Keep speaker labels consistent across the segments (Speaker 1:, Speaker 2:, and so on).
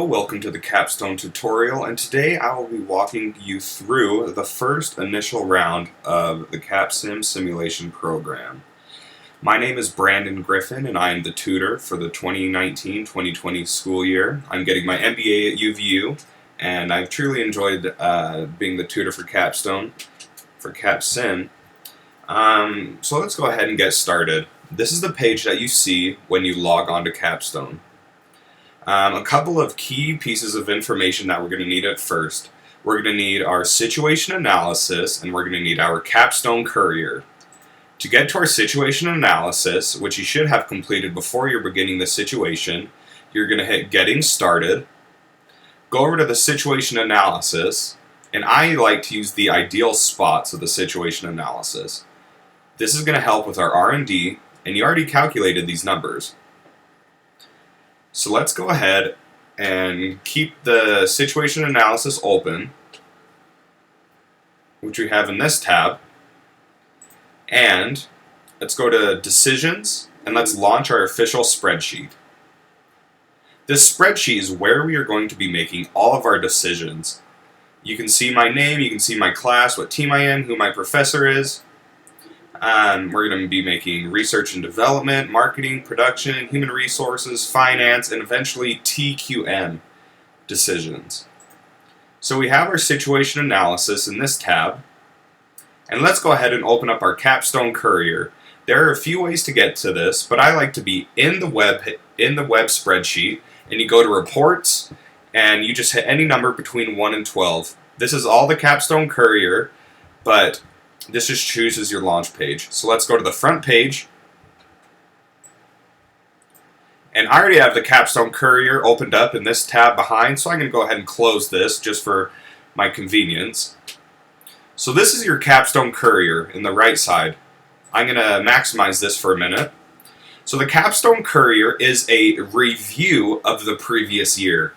Speaker 1: Welcome to the Capstone tutorial, and today I will be walking you through the first initial round of the CapSim simulation program. My name is Brandon Griffin, and I am the tutor for the 2019-2020 school year. I'm getting my MBA at UVU, and I've truly enjoyed being the tutor for CapSim. So let's go ahead and get started. This is the page that you see when you log on to Capstone. A couple of key pieces of information that we're going to need at first. We're going to need our situation analysis, and we're going to need our Capstone Courier. To get to our situation analysis, which you should have completed before you're beginning the situation, you're going to hit Getting Started, go over to the situation analysis, and I like to use the ideal spots of the situation analysis. This is going to help with our R&D, and you already calculated these numbers. So let's go ahead and keep the situation analysis open, which we have in this tab, and let's go to Decisions, and let's launch our official spreadsheet. This spreadsheet is where we are going to be making all of our decisions. You can see my name, you can see my class, what team I am, who my professor is. We're going to be making research and development, marketing, production, human resources, finance, and eventually TQM decisions. So we have our situation analysis in this tab, and let's go ahead and open up our Capstone Courier. There are a few ways to get to this, but I like to be in the web spreadsheet, and you go to Reports, and you just hit any number between 1 and 12. This is all the Capstone Courier, but this just chooses your launch page. So let's go to the front page. And I already have the Capstone Courier opened up in this tab behind, so I'm going to go ahead and close this just for my convenience. So this is your Capstone Courier in the right side. I'm going to maximize this for a minute. So the Capstone Courier is a review of the previous year.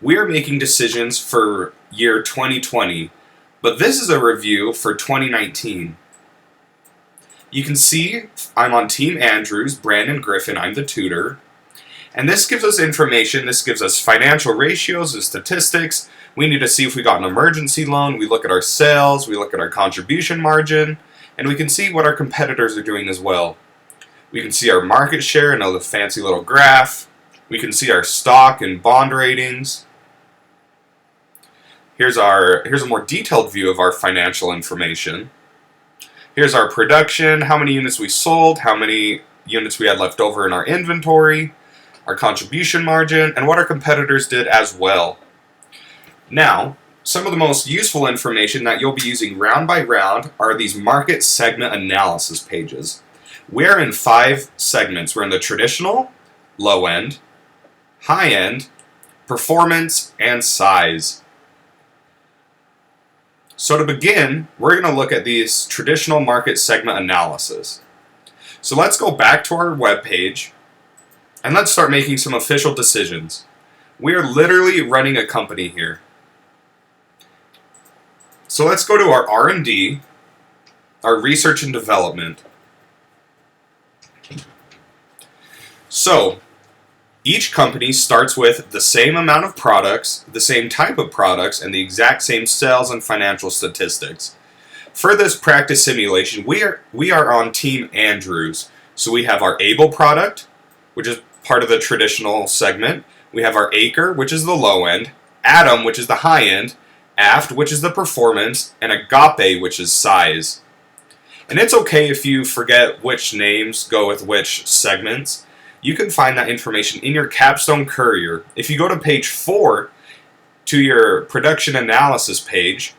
Speaker 1: We are making decisions for year 2020. But this is a review for 2019. You can see I'm on Team Andrews, Brandon Griffin, I'm the tutor. And this gives us information, this gives us financial ratios and statistics. We need to see if we got an emergency loan, we look at our sales, we look at our contribution margin, and we can see what our competitors are doing as well. We can see our market share, another fancy little graph. We can see our stock and bond ratings. Here's a more detailed view of our financial information. Here's our production, how many units we sold, how many units we had left over in our inventory, our contribution margin, and what our competitors did as well. Now, some of the most useful information that you'll be using round by round are these market segment analysis pages. We're in 5 segments. We're in the traditional, low end, high end, performance, and size. So to begin, we're going to look at these traditional market segment analysis. So let's go back to our web page, and let's start making some official decisions. We are literally running a company here. So let's go to our R&D, our research and development. So each company starts with the same amount of products, the same type of products, and the exact same sales and financial statistics. For this practice simulation, we are on Team Andrews. So we have our Able product, which is part of the traditional segment. We have our Acre, which is the low end, Atom, which is the high end, Aft, which is the performance, and Agape, which is size. And it's okay if you forget which names go with which segments. You can find that information in your Capstone Courier. If you go to page 4 to your production analysis page,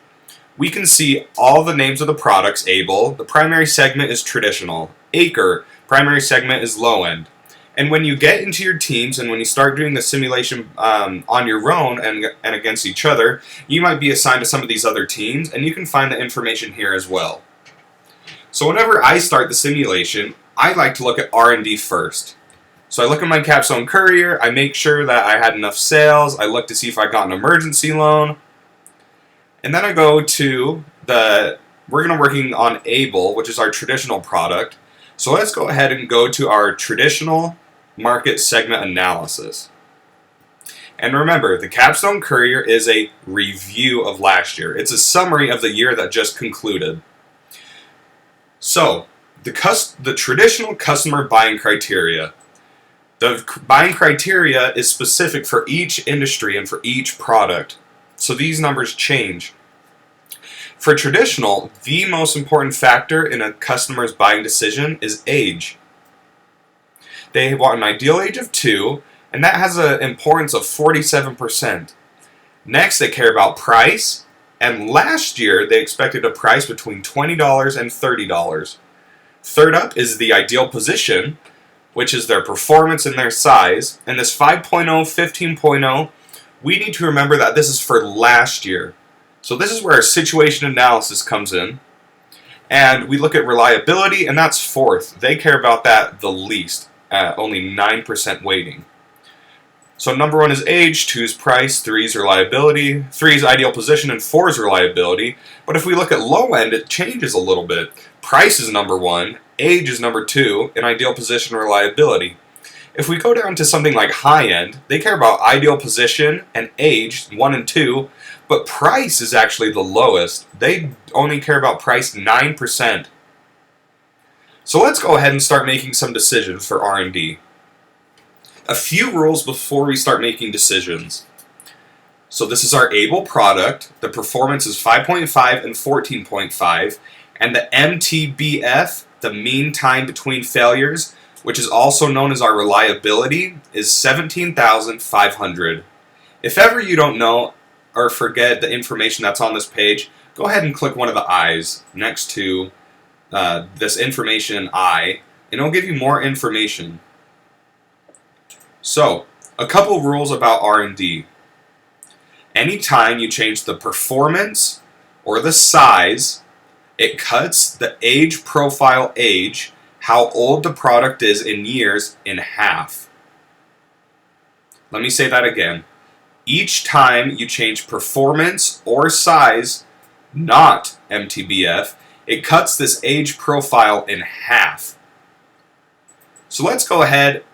Speaker 1: we can see all the names of the products. Able, the primary segment is traditional. Acre, primary segment is low end. And when you get into your teams and when you start doing the simulation on your own and against each other, you might be assigned to some of these other teams, and you can find the information here as well. So whenever I start the simulation, I like to look at R&D first. So I look at my Capstone Courier, I make sure that I had enough sales, I look to see if I got an emergency loan, and then I go to we're going to working on Able, which is our traditional product. So let's go ahead and go to our traditional market segment analysis. And remember, the Capstone Courier is a review of last year. It's a summary of the year that just concluded. So, the traditional customer buying criteria. The buying criteria is specific for each industry and for each product. So these numbers change. For traditional, the most important factor in a customer's buying decision is age. They want an ideal age of 2, and that has an importance of 47%. Next, they care about price, and last year they expected a price between $20 and $30. Third up is the ideal position, which is their performance and their size. And this 5.0, 15.0, we need to remember that this is for last year. So this is where our situation analysis comes in. And we look at reliability, and that's fourth. They care about that the least, at only 9% weighting. So number 1 is age, 2 is price, 3 is reliability, 3 is ideal position, and 4 is reliability. But if we look at low end, it changes a little bit. Price is number 1, age is number 2, and ideal position, reliability. If we go down to something like high end, they care about ideal position and age, 1 and 2, but price is actually the lowest. They only care about price 9%. So let's go ahead and start making some decisions for R&D. A few rules before we start making decisions. So this is our Able product. The performance is 5.5 and 14.5. And the MTBF, the mean time between failures, which is also known as our reliability, is 17,500. If ever you don't know or forget the information that's on this page, go ahead and click one of the I's next to this information I, and it'll give you more information. So, a couple rules about R&D. Anytime you change the performance or the size, it cuts the age profile age, how old the product is in years, in half. Let me say that again. Each time you change performance or size, not MTBF, it cuts this age profile in half. So let's go ahead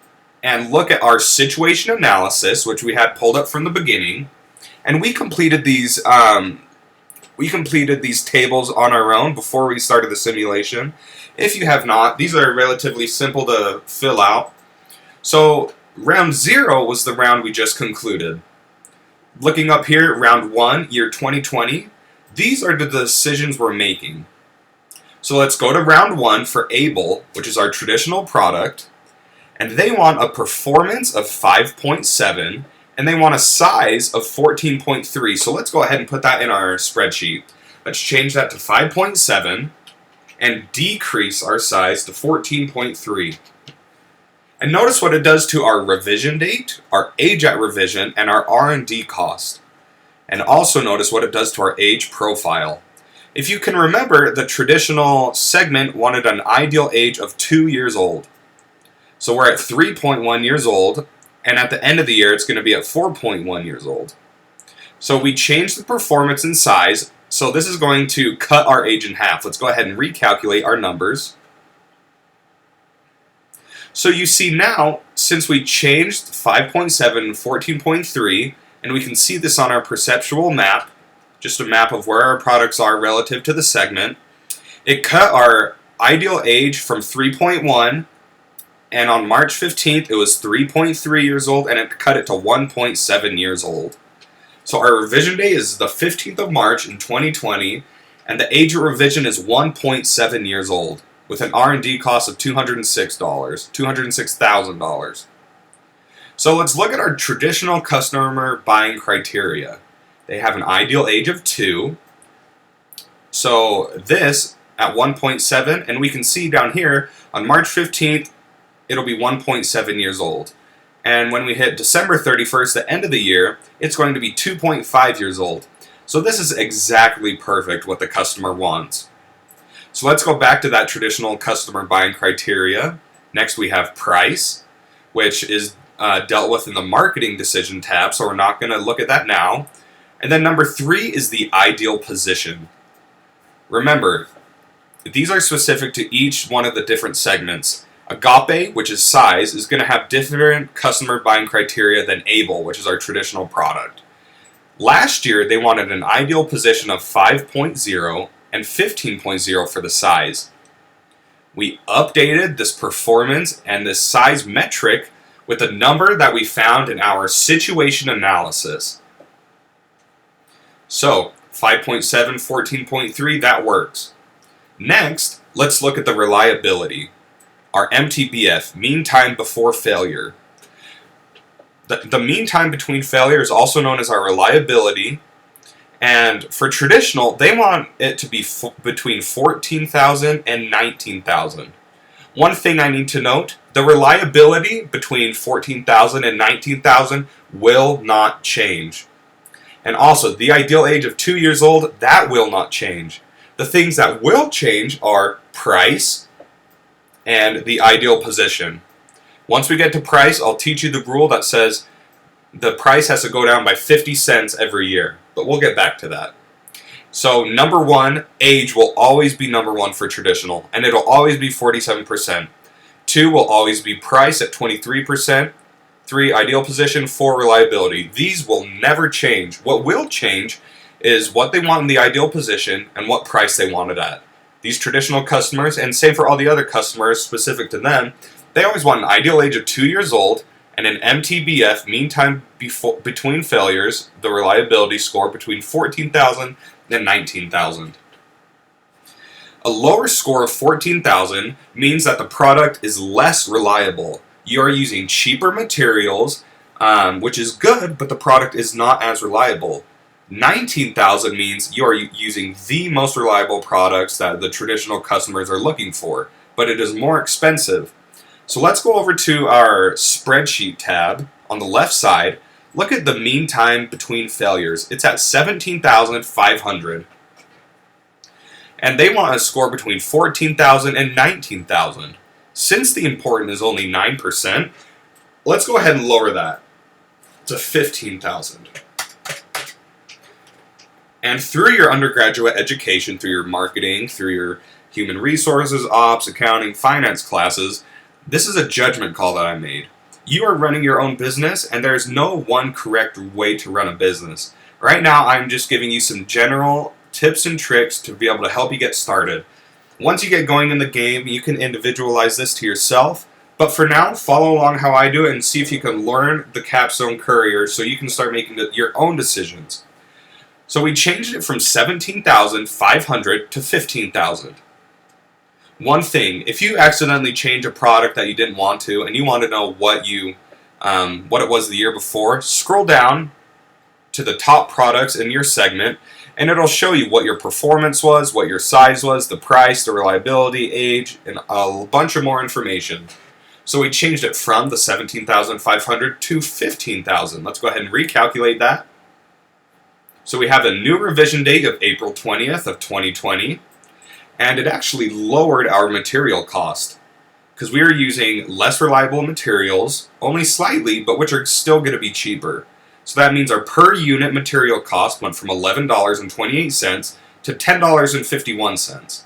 Speaker 1: and look at our situation analysis, which we had pulled up from the beginning, and we completed these tables on our own before we started the simulation. If you have not, these are relatively simple to fill out. So round 0 was the round we just concluded. Looking up here, round 1, year 2020, these are the decisions we're making. So let's go to round 1 for Able, which is our traditional product. And they want a performance of 5.7, and they want a size of 14.3. So let's go ahead and put that in our spreadsheet. Let's change that to 5.7 and decrease our size to 14.3. And notice what it does to our revision date, our age at revision, and our R&D cost. And also notice what it does to our age profile. If you can remember, the traditional segment wanted an ideal age of 2 years old. So we're at 3.1 years old, and at the end of the year, it's going to be at 4.1 years old. So we changed the performance and size, so this is going to cut our age in half. Let's go ahead and recalculate our numbers. So you see now, since we changed 5.7 and 14.3, and we can see this on our perceptual map, just a map of where our products are relative to the segment, it cut our ideal age from 3.1, and on March 15th, it was 3.3 years old, and it cut it to 1.7 years old. So our revision date is the 15th of March in 2020, and the age of revision is 1.7 years old, with an R&D cost of $206,000. So let's look at our traditional customer buying criteria. They have an ideal age of 2. So this at 1.7, and we can see down here on March 15th, it'll be 1.7 years old. And when we hit December 31st, the end of the year, it's going to be 2.5 years old. So this is exactly perfect what the customer wants. So let's go back to that traditional customer buying criteria. Next we have price, which is dealt with in the marketing decision tab, so we're not going to look at that now. And then number 3 is the ideal position. Remember, these are specific to each one of the different segments. Agape, which is size, is going to have different customer buying criteria than Able, which is our traditional product. Last year, they wanted an ideal position of 5.0 and 15.0 for the size. We updated this performance and this size metric with a number that we found in our situation analysis. So, 5.7, 14.3, that works. Next, let's look at the reliability. Our MTBF, mean time before failure. The mean time between failure is also known as our reliability. And for traditional, they want it to be between 14,000 and 19,000. One thing I need to note, the reliability between 14,000 and 19,000 will not change. And also, the ideal age of 2 years old, that will not change. The things that will change are price and the ideal position. Once we get to price, I'll teach you the rule that says the price has to go down by 50 cents every year. But we'll get back to that. So number one, age will always be number one for traditional, and it'll always be 47%. 2 will always be price at 23%. 3, ideal position. 4, reliability. These will never change. What will change is what they want in the ideal position and what price they want it at. These traditional customers, and same for all the other customers specific to them, they always want an ideal age of 2 years old and an MTBF, mean time between failures, the reliability score between 14,000 and 19,000. A lower score of 14,000 means that the product is less reliable. You are using cheaper materials, which is good, but the product is not as reliable. 19,000 means you are using the most reliable products that the traditional customers are looking for, but it is more expensive. So let's go over to our spreadsheet tab on the left side. Look at the mean time between failures. It's at 17,500. And they want a score between 14,000 and 19,000. Since the important is only 9%, let's go ahead and lower that to 15,000. And through your undergraduate education, through your marketing, through your human resources, ops, accounting, finance classes, this is a judgment call that I made. You are running your own business, and there is no one correct way to run a business. Right now, I'm just giving you some general tips and tricks to be able to help you get started. Once you get going in the game, you can individualize this to yourself. But for now, follow along how I do it and see if you can learn the CapSim Courier so you can start making your own decisions. So we changed it from 17,500 to 15,000. One thing, if you accidentally change a product that you didn't want to and you want to know what it was the year before, scroll down to the top products in your segment and it'll show you what your performance was, what your size was, the price, the reliability, age, and a bunch of more information. So we changed it from the 17,500 to 15,000. Let's go ahead and recalculate that. So we have a new revision date of April 20th of 2020. And it actually lowered our material cost because we are using less reliable materials, only slightly, but which are still going to be cheaper. So that means our per unit material cost went from $11.28 to $10.51.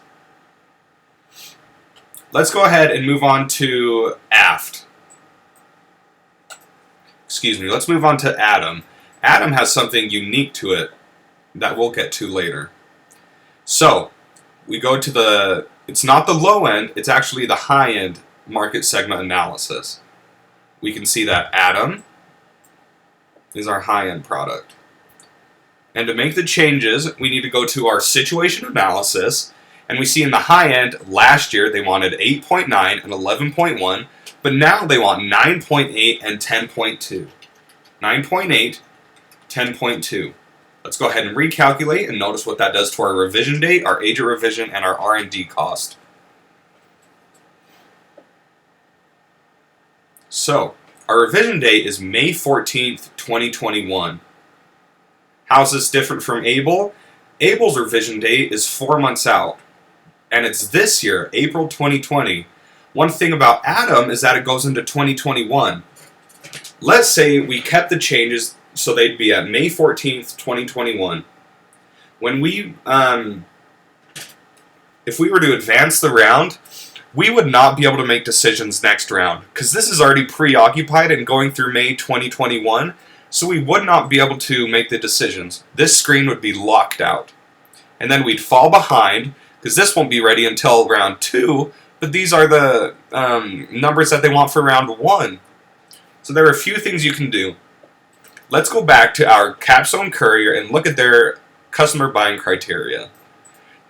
Speaker 1: Let's go ahead and move on to Aft. Let's move on to Atom. Atom has something unique to it that we'll get to later. So, we go to it's not the low end, it's actually the high end market segment analysis. We can see that Atom is our high end product. And to make the changes, we need to go to our situation analysis, and we see in the high end, last year they wanted 8.9 and 11.1, but now they want 9.8 and 10.2. 9.8, 10.2. Let's go ahead and recalculate and notice what that does to our revision date, our age of revision, and our R&D cost. So, our revision date is May 14th, 2021. How is this different from Able? Able's revision date is 4 months out, and it's this year, April 2020. One thing about Atom is that it goes into 2021. Let's say we kept the changes so they'd be at May 14th, 2021. When we, if we were to advance the round, we would not be able to make decisions next round because this is already preoccupied and going through May 2021, so we would not be able to make the decisions. This screen would be locked out. And then we'd fall behind because this won't be ready until round 2, but these are the numbers that they want for round 1. So there are a few things you can do. Let's go back to our CapSim Courier and look at their customer buying criteria.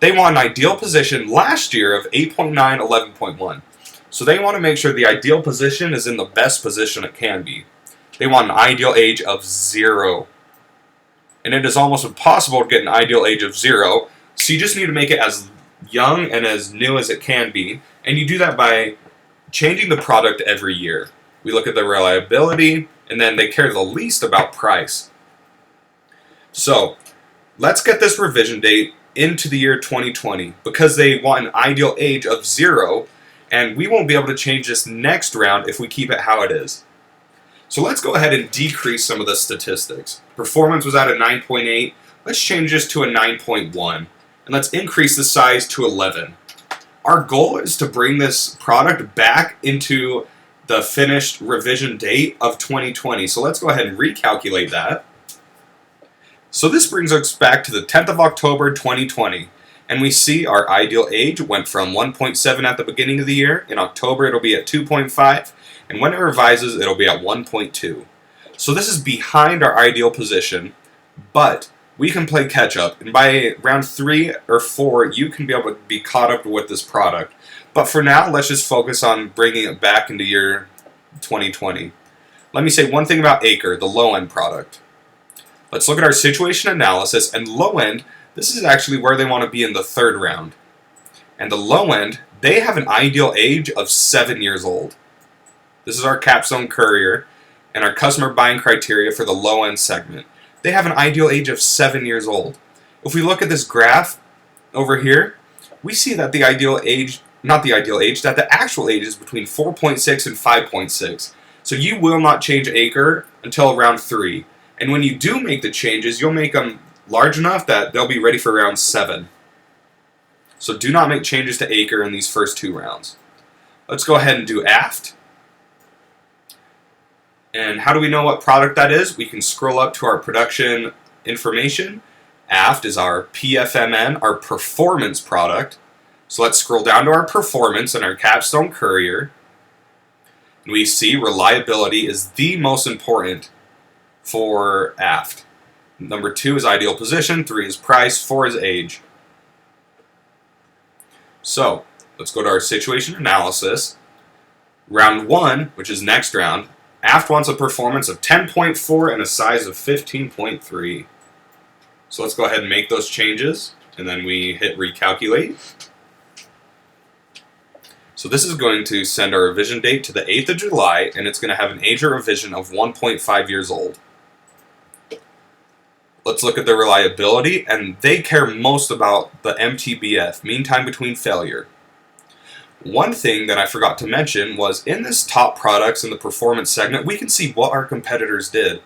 Speaker 1: They want an ideal position last year of 8.9, 11.1. So they want to make sure the ideal position is in the best position it can be. They want an ideal age of 0. And it is almost impossible to get an ideal age of 0, so you just need to make it as young and as new as it can be, and you do that by changing the product every year. We look at the reliability, and then they care the least about price. So, let's get this revision date into the year 2020, because they want an ideal age of 0, and we won't be able to change this next round if we keep it how it is. So let's go ahead and decrease some of the statistics. Performance was at a 9.8. Let's change this to a 9.1. And let's increase the size to 11. Our goal is to bring this product back into the finished revision date of 2020. So let's go ahead and recalculate that. So this brings us back to the 10th of October 2020. And we see our ideal age went from 1.7 at the beginning of the year. In October it'll be at 2.5. And when it revises, it'll be at 1.2. So this is behind our ideal position, but we can play catch up. And by round 3 or 4, you can be able to be caught up with this product. But for now, let's just focus on bringing it back into year 2020. Let me say one thing about Acre, the low-end product. Let's look at our situation analysis, and low-end, this is actually where they want to be in the 3rd round. And the low-end, they have an ideal age of 7 years old. This is our CapSim Courier and our customer buying criteria for the low-end segment. They have an ideal age of 7 years old. If we look at this graph over here, we see that the ideal age, that the actual age is between 4.6 and 5.6. So you will not change Acre until round 3. And when you do make the changes, you'll make them large enough that they'll be ready for round 7. So do not make changes to Acre in these first 2 rounds. Let's go ahead and do Aft. And how do we know what product that is? We can scroll up to our production information. Aft is our PFMN, our performance product. So let's scroll down to our performance in our CapSim Courier. And we see reliability is the most important for Aft. Number 2 is ideal position, 3 is price, 4 is age. So let's go to our situation analysis. Round 1, which is next round, Aft wants a performance of 10.4 and a size of 15.3. So let's go ahead and make those changes, and then we hit recalculate. So this is going to send our revision date to the 8th of July, and it's going to have an age of revision of 1.5 years old. Let's look at the reliability, and they care most about the MTBF, mean time between failure. One thing that I forgot to mention was in this top products in the performance segment, we can see what our competitors did.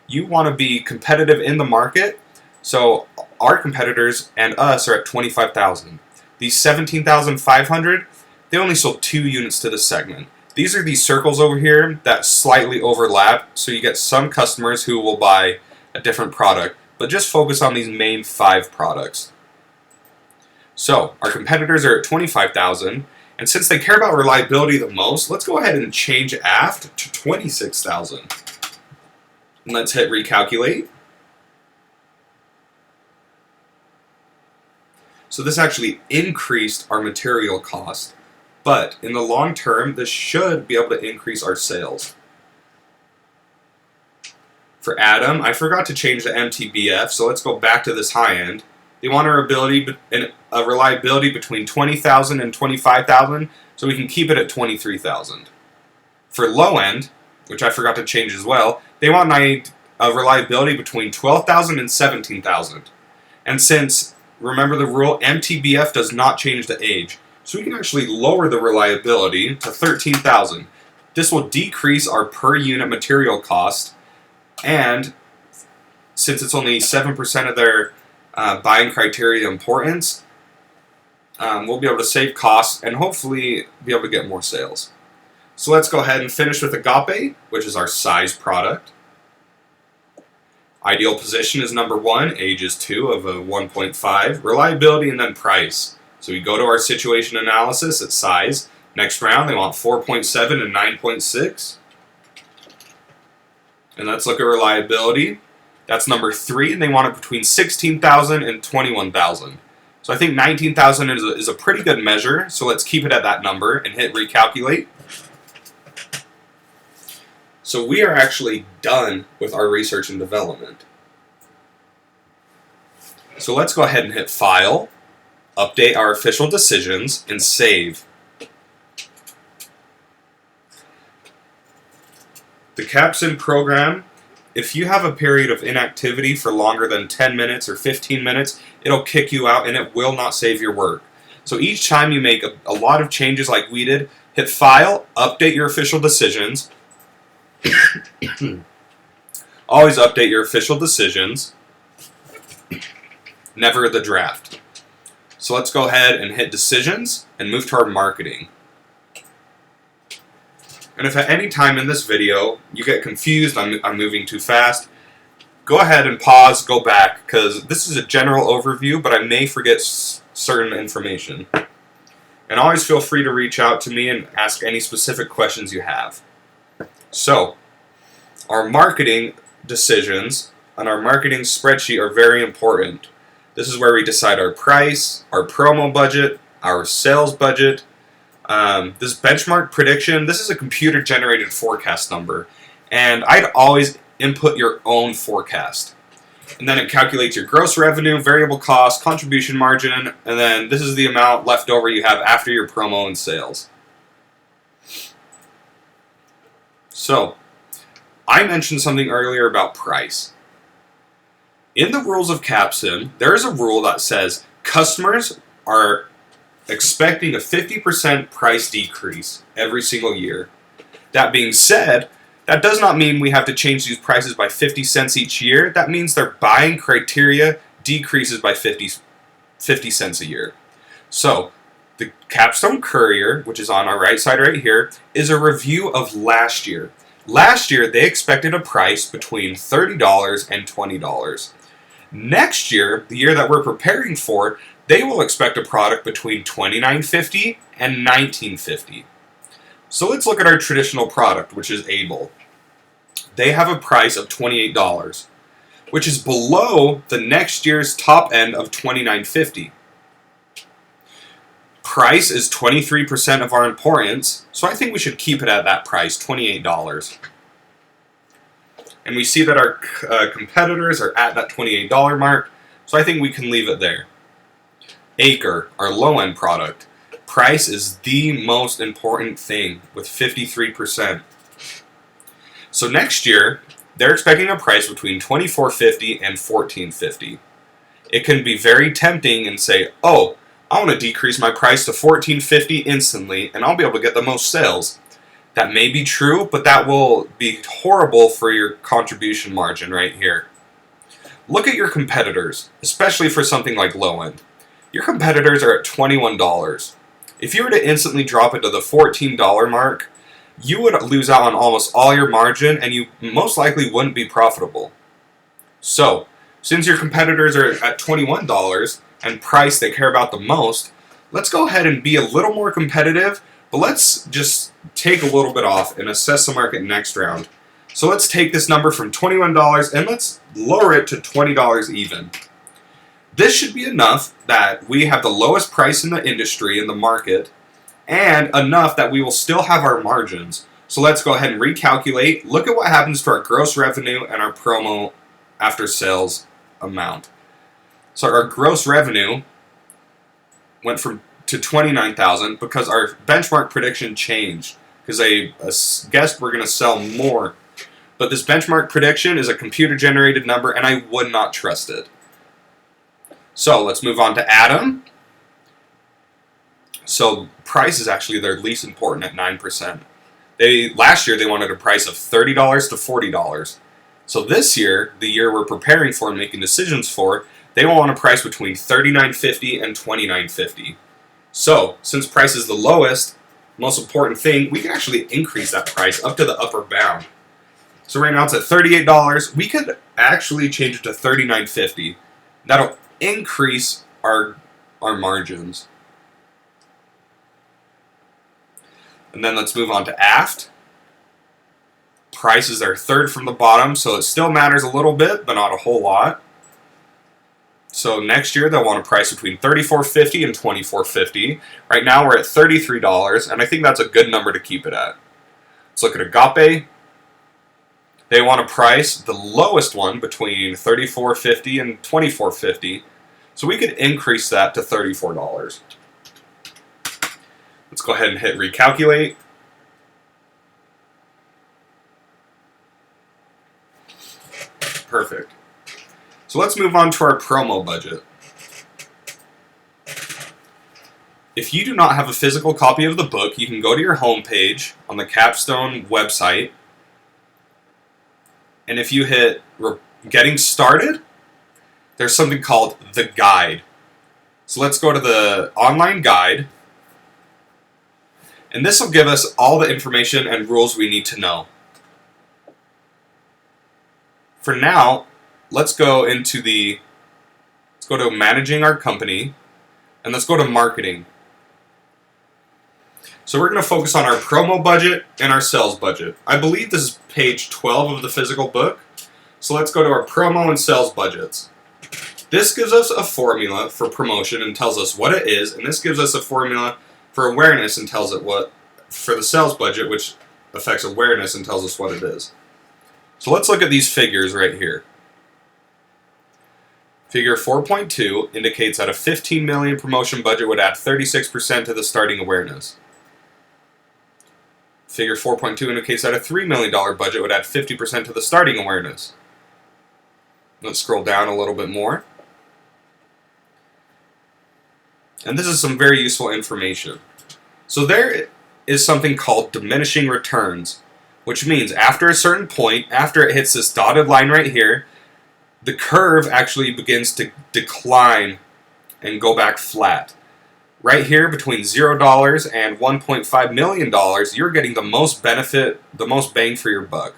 Speaker 1: You want to be competitive in the market, so our competitors and us are at 25,000. These 17,500, they only sold 2 units to this segment. These are these circles over here that slightly overlap, so you get some customers who will buy a different product, but just focus on these main 5 products. So our competitors are at 25,000. And since they care about reliability the most, let's go ahead and change Aft to 26,000. And let's hit recalculate. So this actually increased our material cost. But in the long term, this should be able to increase our sales. For Adam, I forgot to change the MTBF, so let's go back to this high end. They want a reliability between 20,000 and 25,000, so we can keep it at 23,000. For low end, which I forgot to change as well, they want a reliability between 12,000 and 17,000. And since, remember the rule, MTBF does not change the age, so we can actually lower the reliability to 13,000. This will decrease our per unit material cost, and since it's only 7% of their buying criteria importance, we'll be able to save costs and hopefully be able to get more sales. So let's go ahead and finish with Agape, which is our size product. Ideal position is number 1, age is 2 of a 1.5, reliability, and then price. So we go to our situation analysis at size. Next round, they want 4.7 and 9.6. And let's look at reliability. That's number 3, and they want it between 16,000 and 21,000. So I think 19,000 is a pretty good measure, so let's keep it at that number and hit recalculate. So we are actually done with our research and development. So let's go ahead and hit File, update our official decisions, and save. The CapSim program, if you have a period of inactivity for longer than 10 minutes or 15 minutes, it'll kick you out and it will not save your work. So each time you make a lot of changes like we did, hit File, update your official decisions. Always update your official decisions. Never the draft. So let's go ahead and hit Decisions and move to our marketing. And if at any time in this video you get confused, I'm moving too fast, go ahead and pause, go back, because this is a general overview, but I may forget certain information. And always feel free to reach out to me and ask any specific questions you have. So, our marketing decisions and our marketing spreadsheet are very important. This is where we decide our price, our promo budget, our sales budget. This benchmark prediction, this is a computer-generated forecast number, and I'd always input your own forecast. And then it calculates your gross revenue, variable cost, contribution margin, and then this is the amount left over you have after your promo and sales. So, I mentioned something earlier about price. In the rules of CapSim, there is a rule that says customers are expecting a 50% price decrease every single year. That being said, that does not mean we have to change these prices by 50 cents each year. That means their buying criteria decreases by 50 cents a year. So, the Capstone Courier, which is on our right side right here, is a review of last year. Last year, they expected a price between $30 and $20. Next year, the year that we're preparing for, they will expect a product between $29.50 and $19.50. So let's look at our traditional product, which is Able. They have a price of $28, which is below the next year's top end of $29.50. Price is 23% of our importance, so I think we should keep it at that price, $28. And we see that our competitors are at that $28 mark, so I think we can leave it there. Acre, our low-end product. Price is the most important thing with 53%. So next year, they're expecting a price between $24.50 and $14.50. It can be very tempting and say, oh, I want to decrease my price to $14.50 instantly, and I'll be able to get the most sales. That may be true, but that will be horrible for your contribution margin right here. Look at your competitors, especially for something like low end. Your competitors are at $21. If you were to instantly drop it to the $14 mark, you would lose out on almost all your margin, and you most likely wouldn't be profitable. So, since your competitors are at $21 and price they care about the most, let's go ahead and be a little more competitive, but let's just take a little bit off and assess the market next round. So let's take this number from $21 and let's lower it to $20 even. This should be enough that we have the lowest price in the industry, in the market, and enough that we will still have our margins. So let's go ahead and recalculate. Look at what happens to our gross revenue and our promo after sales amount. So our gross revenue went to $29,000 because our benchmark prediction changed, because they guessed we're going to sell more. But this benchmark prediction is a computer-generated number, and I would not trust it. So let's move on to Atom. So price is actually their least important at 9%. Last year they wanted a price of $30 to $40. So this year, the year we're preparing for and making decisions for, they will want a price between $39.50 and $29.50. So, since price is the lowest, most important thing, we can actually increase that price up to the upper bound. So right now it's at $38. We could actually change it to $39.50. That'll increase our margins. And then let's move on to aft. Price is our third from the bottom, so it still matters a little bit, but not a whole lot. So next year they'll want a price between $34.50 and $24.50. Right now we're at $33, and I think that's a good number to keep it at. Let's look at Agape. They want a price, the lowest one, between $34.50 and $24.50. So we could increase that to $34. Let's go ahead and hit recalculate. Perfect. So let's move on to our promo budget. If you do not have a physical copy of the book, you can go to your homepage on the Capstone website. And if you hit Getting Started, there's something called the guide. So let's go to the online guide. And this will give us all the information and rules we need to know. For now, let's go to managing our company, and let's go to marketing. So we're going to focus on our promo budget and our sales budget. I believe this is page 12 of the physical book. So let's go to our promo and sales budgets. This gives us a formula for promotion and tells us what it is, and this gives us a formula for awareness and tells it what, for the sales budget, which affects awareness and tells us what it is. So let's look at these figures right here. Figure 4.2 indicates that a $15 million promotion budget would add 36% to the starting awareness. Figure 4.2 indicates that a $3 million budget would add 50% to the starting awareness. Let's scroll down a little bit more. And this is some very useful information. So there is something called diminishing returns, which means after a certain point, after it hits this dotted line right here, the curve actually begins to decline and go back flat. Right here, between $0 and $1.5 million, you're getting the most benefit, the most bang for your buck.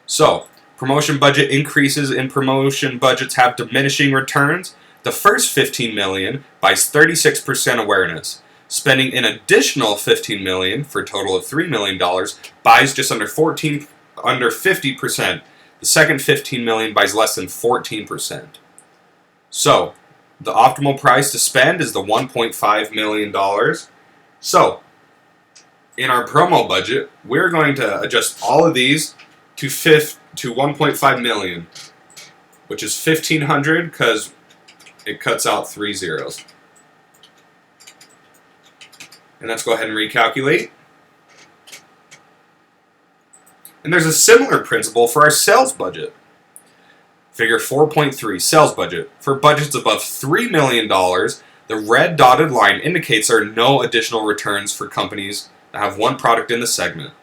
Speaker 1: So, promotion budget increases in promotion budgets have diminishing returns. The first $15 million buys 36% awareness. Spending an additional $15 million for a total of $3 million buys just under 50%. The second $15 million buys less than 14%. So, the optimal price to spend is the $1.5 million. So, in our promo budget, we're going to adjust all of these to $1.5 million, which is $1,500 because it cuts out 3 zeros. And let's go ahead and recalculate. And there's a similar principle for our sales budget. Figure 4.3, sales budget. For budgets above $3 million, the red dotted line indicates there are no additional returns for companies that have one product in the segment.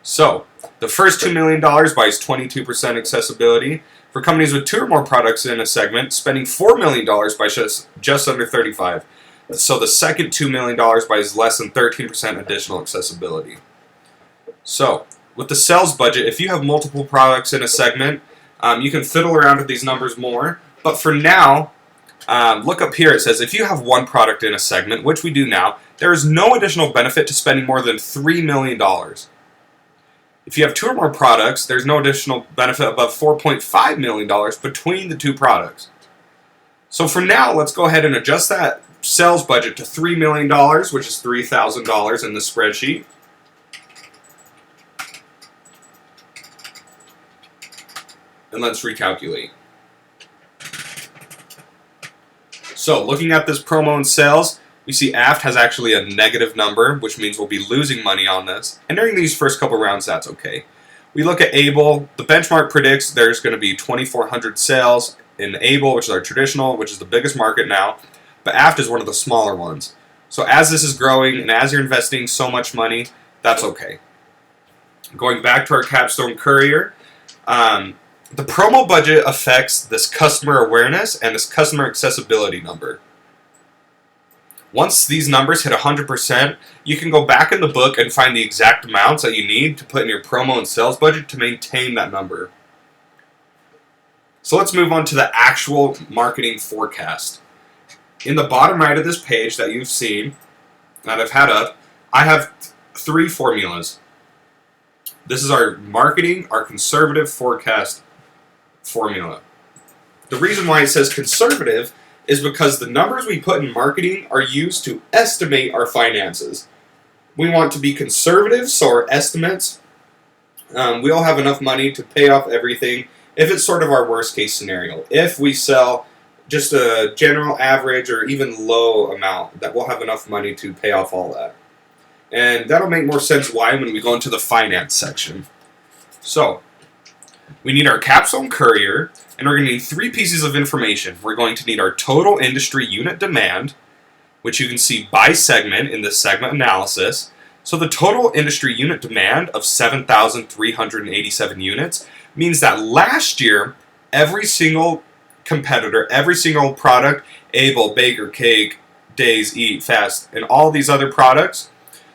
Speaker 1: So, the first $2 million buys 22% accessibility. For companies with 2 or more products in a segment, spending $4 million buys just under 35. So the second $2 million buys less than 13% additional accessibility. So, with the sales budget, if you have multiple products in a segment, you can fiddle around with these numbers more. But for now, look up here. It says if you have one product in a segment, which we do now, there is no additional benefit to spending more than $3 million. If you have 2 or more products, there's no additional benefit above $4.5 million between the 2 products. So for now, let's go ahead and adjust that sales budget to $3 million, which is $3,000 in the spreadsheet. And let's recalculate. So looking at this promo and sales, we see aft has actually a negative number, which means we'll be losing money on this. And during these first couple rounds, that's okay. We look at Able. The benchmark predicts there's going to be 2,400 sales in Able, which is our traditional, which is the biggest market now. But aft is one of the smaller ones. So as this is growing and as you're investing so much money, that's okay. Going back to our Capstone Courier, the promo budget affects this customer awareness and this customer accessibility number. Once these numbers hit 100%, you can go back in the book and find the exact amounts that you need to put in your promo and sales budget to maintain that number. So let's move on to the actual marketing forecast. In the bottom right of this page that you've seen, that I've had up, I have 3 formulas. This is our marketing, our conservative forecast formula. The reason why it says conservative is because the numbers we put in marketing are used to estimate our finances. We want to be conservative, so our estimates, we'll have enough money to pay off everything if it's sort of our worst case scenario. If we sell just a general average or even low amount, that we'll have enough money to pay off all that. And that'll make more sense why when we go into the finance section. So, we need our CapSim courier, and we're going to need 3 pieces of information. We're going to need our total industry unit demand, which you can see by segment in this segment analysis. So the total industry unit demand of 7,387 units means that last year, every single competitor, every single product, Able, Baker, Cake, Days, Eat, Fast, and all these other products,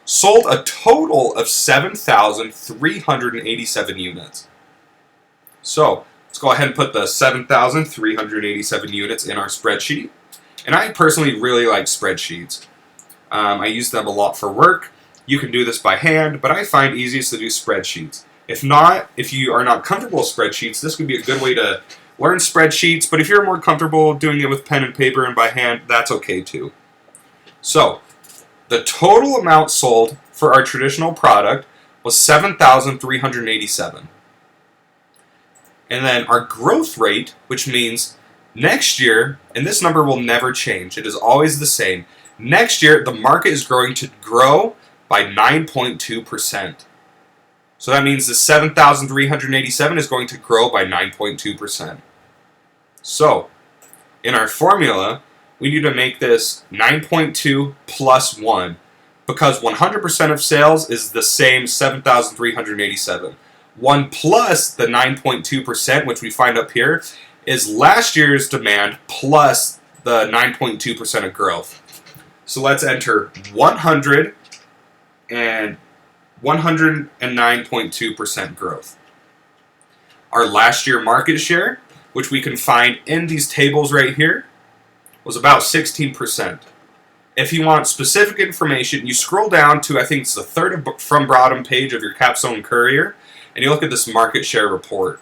Speaker 1: sold a total of 7,387 units. So, let's go ahead and put the 7,387 units in our spreadsheet. And I personally really like spreadsheets. I use them a lot for work. You can do this by hand, but I find easiest to do spreadsheets. If you are not comfortable with spreadsheets, this could be a good way to learn spreadsheets, but if you're more comfortable doing it with pen and paper and by hand, that's okay too. So, the total amount sold for our traditional product was 7,387. And then our growth rate, which means next year, and this number will never change, it is always the same. Next year, the market is going to grow by 9.2%. So that means the 7,387 is going to grow by 9.2%. So, in our formula, we need to make this 9.2 plus 1, because 100% of sales is the same 7,387. 1 plus the 9.2%, which we find up here, is last year's demand plus the 9.2% of growth. So let's enter 100 and 109.2% growth. Our last year market share, which we can find in these tables right here, was about 16%. If you want specific information, you scroll down to, I think it's the third from bottom page of your CapSim Courier, and you look at this market share report.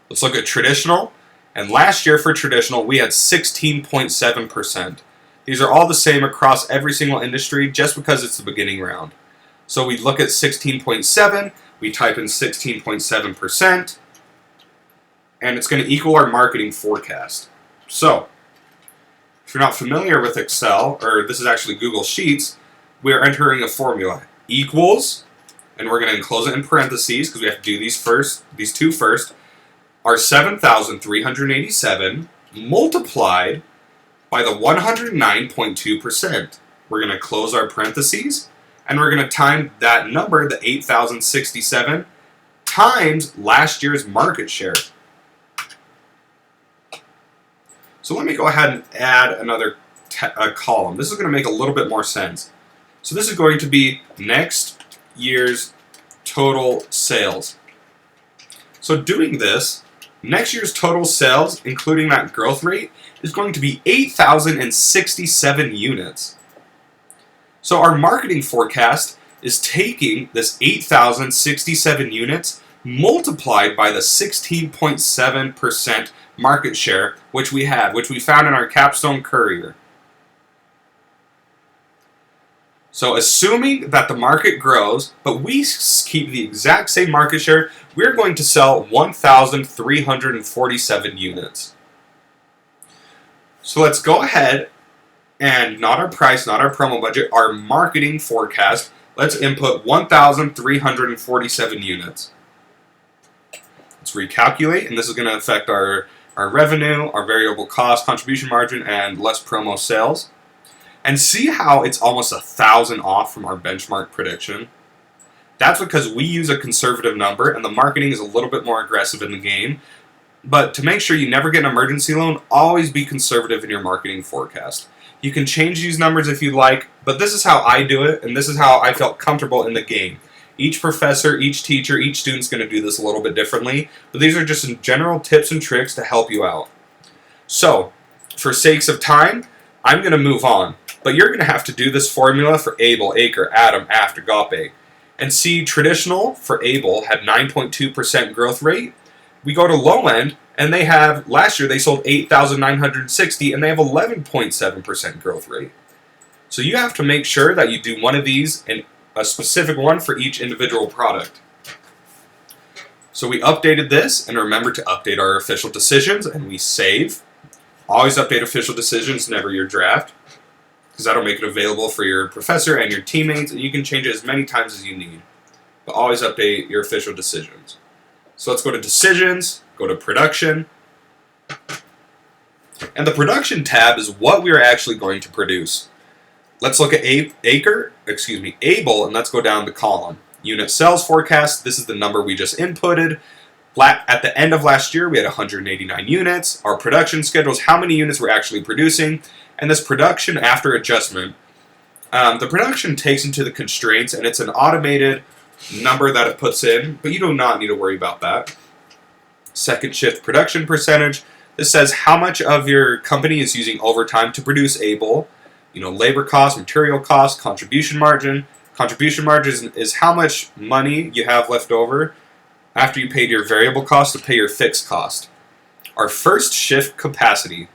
Speaker 1: Let's look at traditional. And last year for traditional, we had 16.7%. These are all the same across every single industry just because it's the beginning round. So we look at 16.7, we type in 16.7%, and it's going to equal our marketing forecast. So, if you're not familiar with Excel, or this is actually Google Sheets, we're entering a formula. Equals, and we're going to enclose it in parentheses because we have to do these two first, are 7,387 multiplied by the 109.2%. We're going to close our parentheses, and we're going to time that number, the 8,067, times last year's market share. So let me go ahead and add another column. This is going to make a little bit more sense. So this is going to be next year's total sales. So doing this, next year's total sales, including that growth rate, is going to be 8,067 units. So our marketing forecast is taking this 8,067 units multiplied by the 16.7% market share which we found in our CapSim Courier. So assuming that the market grows, but we keep the exact same market share, we're going to sell 1,347 units. So let's go ahead and not our price, not our promo budget, our marketing forecast. Let's input 1,347 units. Let's recalculate, and this is going to affect our revenue, our variable cost, contribution margin, and less promo sales. And see how it's almost 1,000 off from our benchmark prediction? That's because we use a conservative number, and the marketing is a little bit more aggressive in the game. But to make sure you never get an emergency loan, always be conservative in your marketing forecast. You can change these numbers if you like, but this is how I do it, and this is how I felt comfortable in the game. Each professor, each teacher, each student's going to do this a little bit differently, but these are just some general tips and tricks to help you out. So, for sakes of time, I'm going to move on, but you're going to have to do this formula for Able, Acre, Atom, Aft, Agape. And see, traditional for Able had 9.2% growth rate. We go to low end, and they have, last year they sold 8,960, and they have 11.7% growth rate. So you have to make sure that you do one of these and a specific one for each individual product. So we updated this, and remember to update our official decisions, and we save. Always update official decisions, never your draft, because that'll make it available for your professor and your teammates, and you can change it as many times as you need. But always update your official decisions. So let's go to decisions, go to production, and the production tab is what we are actually going to produce. Let's look at Able, and let's go down the column. Unit sales forecast, this is the number we just inputted. At the end of last year, we had 189 units. Our production schedule is how many units we're actually producing. And this production after adjustment, the production takes into the constraints, and it's an automated number that it puts in, but you do not need to worry about that. Second shift production percentage, this says how much of your company is using overtime to produce Able. Labor cost, material cost, contribution margin. Contribution margin is how much money you have left over after you paid your variable cost to pay your fixed cost. Our first shift capacity,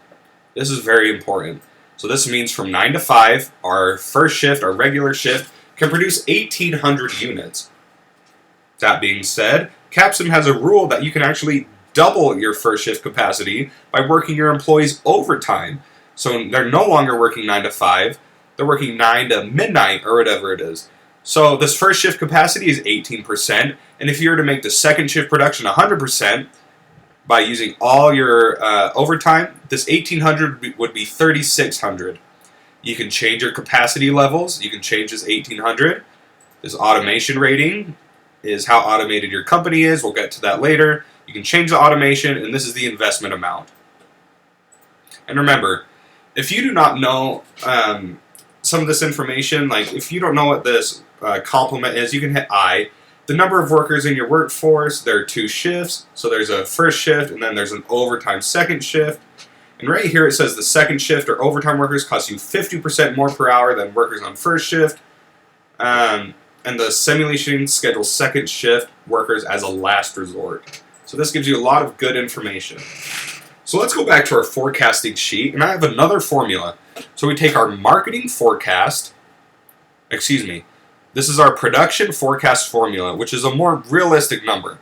Speaker 1: this is very important. So this means from 9 to 5, our first shift, our regular shift, can produce 1,800 units. That being said, CapSim has a rule that you can actually double your first shift capacity by working your employees overtime. So they're no longer working 9 to 5, they're working 9 to midnight or whatever it is. So this first shift capacity is 18%, and if you were to make the second shift production 100% by using all your overtime, this 1,800 would be 3,600. You can change your capacity levels. You can change this 1,800. This automation rating is how automated your company is. We'll get to that later. You can change the automation, and this is the investment amount. And remember, if you do not know some of this information, like if you don't know what this complement is, you can hit I. The number of workers in your workforce, there are 2 shifts. So there's a first shift, and then there's an overtime second shift. And right here it says the second shift or overtime workers cost you 50% more per hour than workers on first shift. And the simulation schedules second shift workers as a last resort. So this gives you a lot of good information. So let's go back to our forecasting sheet, and I have another formula. So we take our marketing forecast, this is our production forecast formula, which is a more realistic number.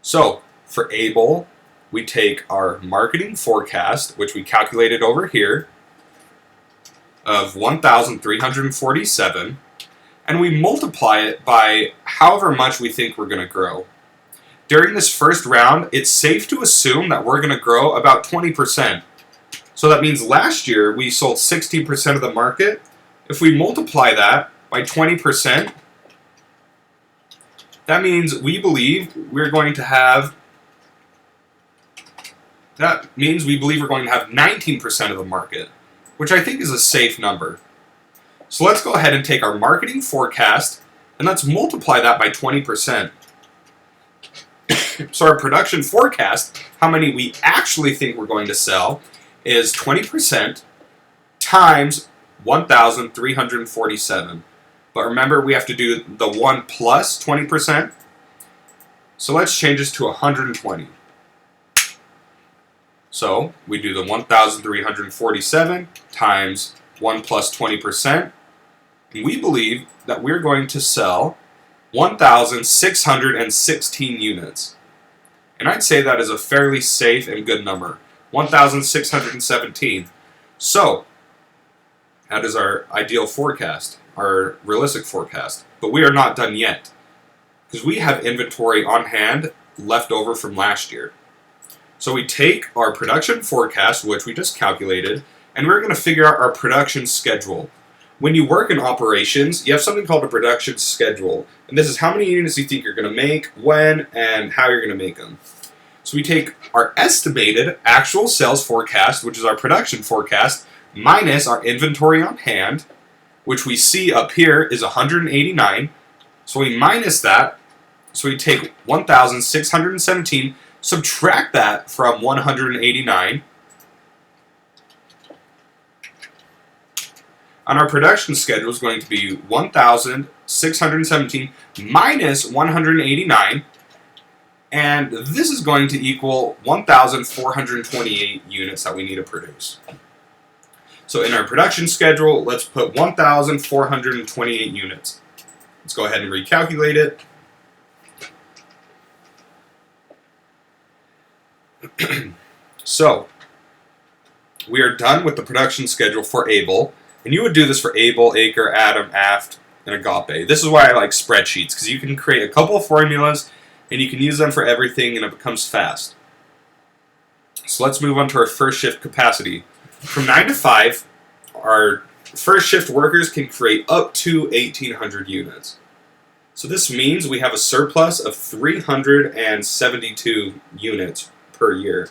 Speaker 1: So for Able, we take our marketing forecast, which we calculated over here, of 1,347, and we multiply it by however much we think we're going to grow. During this first round, it's safe to assume that we're going to grow about 20%. So that means last year we sold 60% of the market. If we multiply that by 20%, that means we believe we're going to have 19% of the market, which I think is a safe number. So let's go ahead and take our marketing forecast and let's multiply that by 20%. So our production forecast, how many we actually think we're going to sell, is 20% times 1,347. But remember, we have to do the 1 plus 20%. So let's change this to 120. So we do the 1,347 times 1 plus 20%. And we believe that we're going to sell 1,616 units. And I'd say that is a fairly safe and good number. 1,617. So, that is our ideal forecast, our realistic forecast. But we are not done yet, because we have inventory on hand left over from last year. So we take our production forecast, which we just calculated, and we're going to figure out our production schedule. When you work in operations, you have something called a production schedule. And this is how many units you think you're going to make, when, and how you're going to make them. So we take our estimated actual sales forecast, which is our production forecast, minus our inventory on hand, which we see up here is 189. So we minus that. So we take 1,617, subtract that from 189. And our production schedule is going to be 1,617 minus 189. And this is going to equal 1,428 units that we need to produce. So in our production schedule, let's put 1,428 units. Let's go ahead and recalculate it. So, we are done with the production schedule for Able. And you would do this for Able, Acre, Atom, Aft, and Agape. This is why I like spreadsheets, because you can create a couple of formulas and you can use them for everything and it becomes fast. So let's move on to our first shift capacity. From 9 to 5, our first shift workers can create up to 1,800 units. So this means we have a surplus of 372 units per year.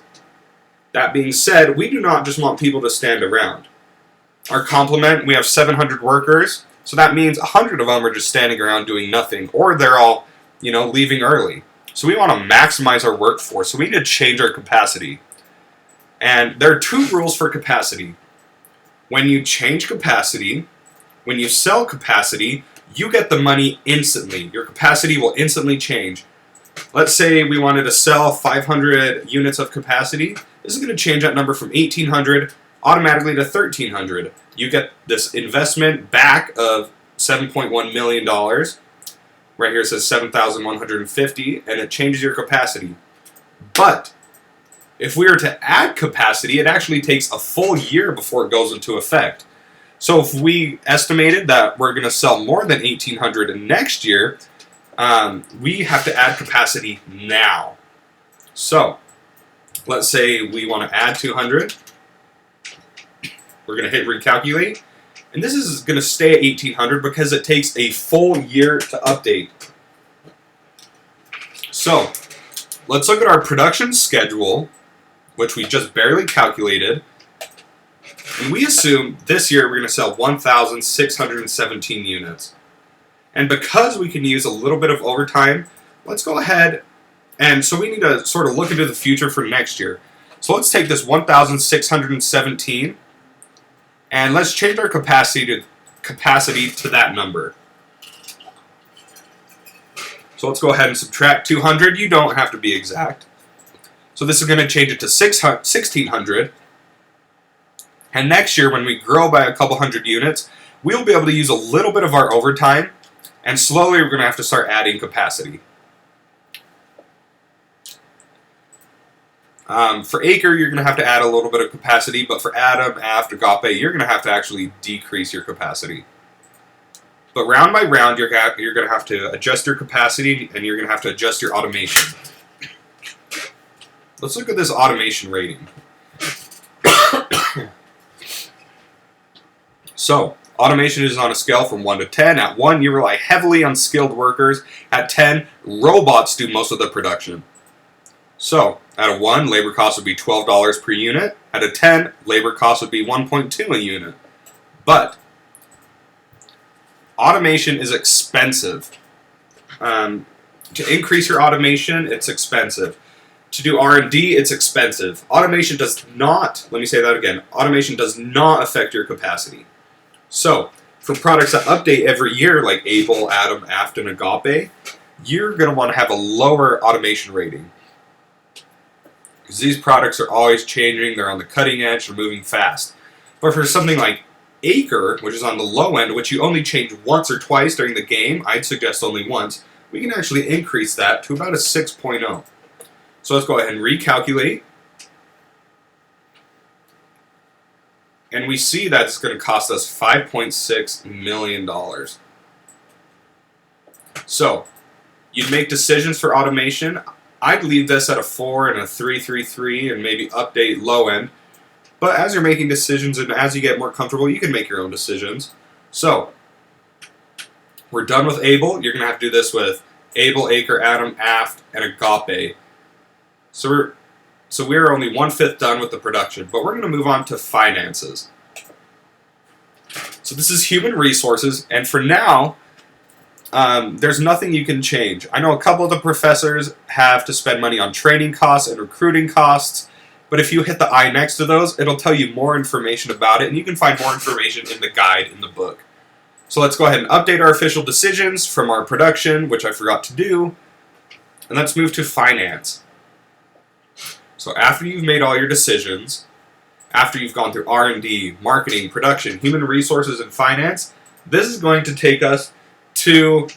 Speaker 1: That being said, we do not just want people to stand around. Our complement, we have 700 workers, so that means 100 of them are just standing around doing nothing, or they're all, leaving early. So we want to maximize our workforce, so we need to change our capacity. And there are 2 rules for capacity. When you change capacity, when you sell capacity, you get the money instantly. Your capacity will instantly change. Let's say we wanted to sell 500 units of capacity. This is going to change that number from 1,800 automatically to 1,300. You get this investment back of $7.1 million. Right here it says 7,150, and it changes your capacity. But if we were to add capacity, it actually takes a full year before it goes into effect. So if we estimated that we're going to sell more than 1,800 next year, we have to add capacity now. So let's say we want to add 200. We're going to hit recalculate. And this is going to stay at 1,800 because it takes a full year to update. So let's look at our production schedule, which we just barely calculated. And we assume this year we're going to sell 1,617 units. And because we can use a little bit of overtime, let's go ahead and so we need to sort of look into the future for next year. So let's take this 1,617 and let's change our capacity to that number. So let's go ahead and subtract 200. You don't have to be exact. So this is going to change it to 1,600. And next year, when we grow by a couple hundred units, we'll be able to use a little bit of our overtime, and slowly we're going to have to start adding capacity. For Acre, you're going to have to add a little bit of capacity, but for Atom, Aft, Agape, you're going to have to actually decrease your capacity. But round by round, you're going to have to adjust your capacity, and you're going to have to adjust your automation. Let's look at this automation rating. So, automation is on a scale from 1 to 10. At 1, you rely heavily on skilled workers. At 10, robots do most of the production. So, at a 1, labor cost would be $12 per unit. At a 10, labor cost would be $1.2 a unit. But automation is expensive. To increase your automation, it's expensive. To do R&D, it's expensive. Automation does not, let me say that again, automation does not affect your capacity. So, for products that update every year, like Able, Atom, Aft, and Agape, you're going to want to have a lower automation rating. Because these products are always changing, they're on the cutting edge, they're moving fast. But for something like Acre, which is on the low end, which you only change once or twice during the game, I'd suggest only once, we can actually increase that to about a 6.0. So let's go ahead and recalculate. And we see that it's going to cost us $5.6 million. So, you'd make decisions for automation. I'd leave this at a 4 and a 333 and maybe update low end. But as you're making decisions and as you get more comfortable, you can make your own decisions. So, we're done with Able. You're going to have to do this with Able, Acre, Atom, Aft, and Agape. So we're only 1/5 done with the production, but we're going to move on to finances. So this is human resources, and for now, there's nothing you can change. I know a couple of the professors have to spend money on training costs and recruiting costs, but if you hit the I next to those, it'll tell you more information about it, and you can find more information in the guide in the book. So let's go ahead and update our official decisions from our production, which I forgot to do, and let's move to finance. So after you've made all your decisions, after you've gone through R&D, marketing, production, human resources, and finance, this is going to take us to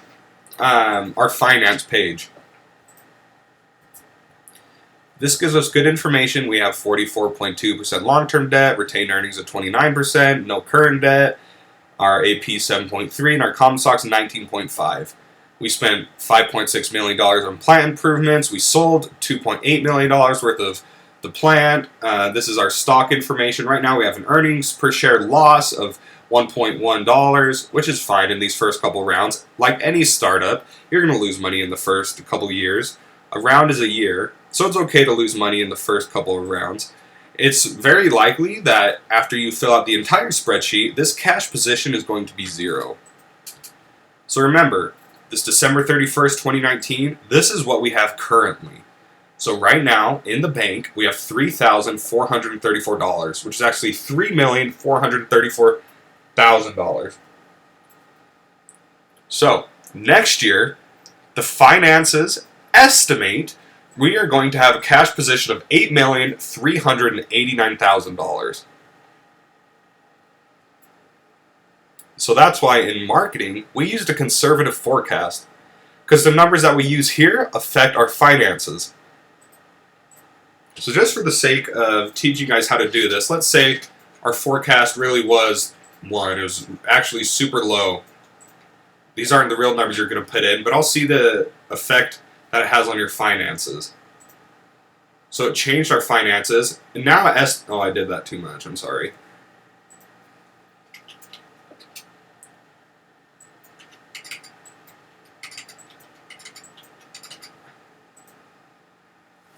Speaker 1: our finance page. This gives us good information. We have 44.2% long-term debt, retained earnings at 29%, no current debt, our AP 7.3, and our common stocks 19.5. We spent $5.6 million on plant improvements. We sold $2.8 million worth of the plant. This is our stock information. Right now we have an earnings per share loss of $1.1, which is fine in these first couple rounds. Like any startup, you're going to lose money in the first couple years. A round is a year, so it's okay to lose money in the first couple of rounds. It's very likely that after you fill out the entire spreadsheet, this cash position is going to be zero. So remember, this December 31st, 2019, this is what we have currently. So right now, in the bank, we have $3,434, which is actually $3,434,000. So, next year, the finances estimate we are going to have a cash position of $8,389,000. So that's why in marketing, we used a conservative forecast, because the numbers that we use here affect our finances. So just for the sake of teaching you guys how to do this, let's say our forecast really was 1. It was actually super low. These aren't the real numbers you're going to put in, but I'll see the effect that it has on your finances. So it changed our finances, and now I did that too much, I'm sorry.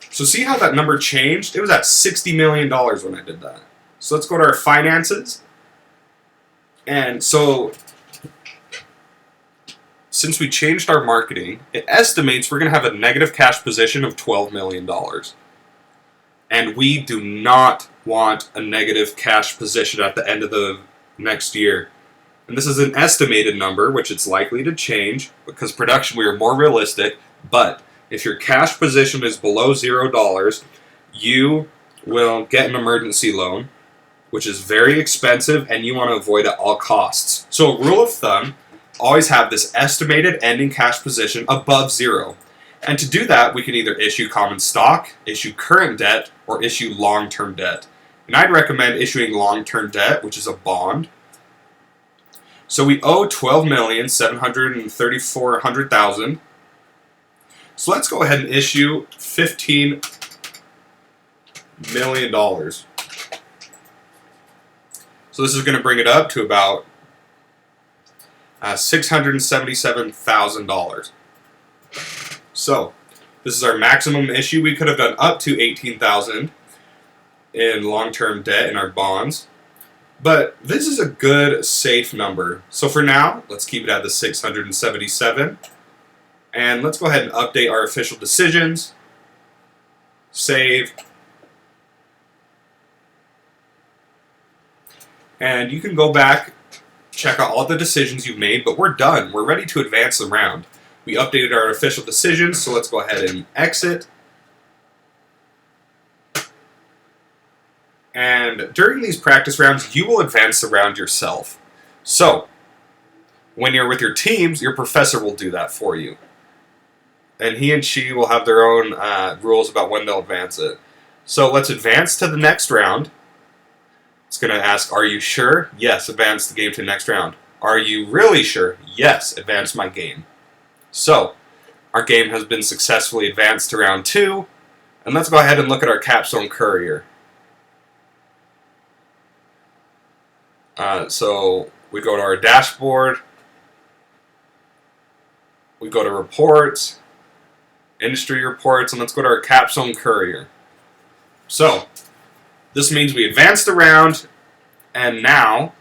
Speaker 1: So see how that number changed? It was at $60 million when I did that. So let's go to our finances. And so, since we changed our marketing, it estimates we're going to have a negative cash position of $12 million. And we do not want a negative cash position at the end of the next year. And this is an estimated number, which it's likely to change, because production we are more realistic, but if your cash position is below $0, you will get an emergency loan, which is very expensive, and you want to avoid at all costs. So a rule of thumb, always have this estimated ending cash position above 0. And to do that, we can either issue common stock, issue current debt, or issue long-term debt. And I'd recommend issuing long-term debt, which is a bond. So we owe $12,734,000. So let's go ahead and issue $15 million. So this is going to bring it up to about $677,000. So this is our maximum issue. We could have done up to $18,000 in long-term debt in our bonds. But this is a good, safe number. So for now, let's keep it at the 677. And let's go ahead and update our official decisions. Save. And you can go back, check out all the decisions you've made, but we're done. We're ready to advance the round. We updated our official decisions, so let's go ahead and exit. And during these practice rounds, you will advance the round yourself. So, when you're with your teams, your professor will do that for you. And he and she will have their own rules about when they'll advance it. So let's advance to the next round. It's going to ask, are you sure? Yes, advance the game to the next round. Are you really sure? Yes, advance my game. So, our game has been successfully advanced to round 2. And let's go ahead and look at our CapSim courier. So, we go to our dashboard. We go to reports. Industry reports, and let's go to our CapSim courier. So, this means we advanced the round, and now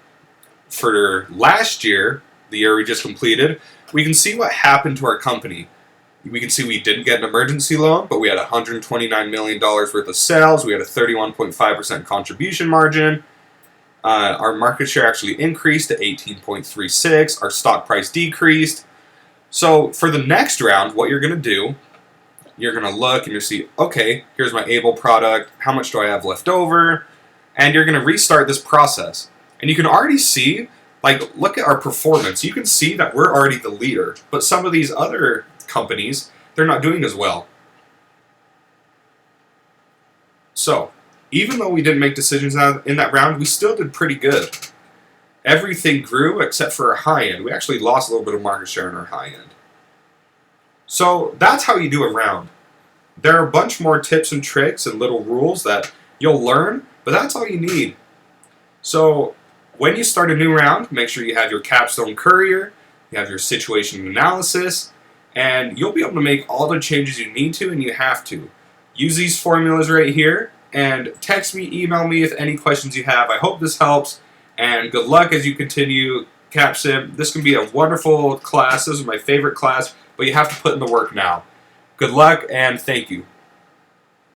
Speaker 1: for last year, the year we just completed, we can see what happened to our company. We can see we didn't get an emergency loan, but we had $129 million worth of sales. We had a 31.5% contribution margin. Our market share actually increased to 18.36. Our stock price decreased. So for the next round, what you're going to do, you're going to look and you see, okay, here's my Able product. How much do I have left over? And you're going to restart this process. And you can already see, like, look at our performance. You can see that we're already the leader. But some of these other companies, they're not doing as well. So, even though we didn't make decisions in that round, we still did pretty good. Everything grew except for our high end. We actually lost a little bit of market share in our high end. So that's how you do a round. There are a bunch more tips and tricks and little rules that you'll learn, but that's all you need. So when you start a new round, make sure you have your capstone courier, you have your situation analysis, and you'll be able to make all the changes you need to and you have to. Use these formulas right here, and text me, email me with any questions you have. I hope this helps, and good luck as you continue CapSim. This can be a wonderful class. This is my favorite class, but you have to put in the work now. Good luck, and thank you.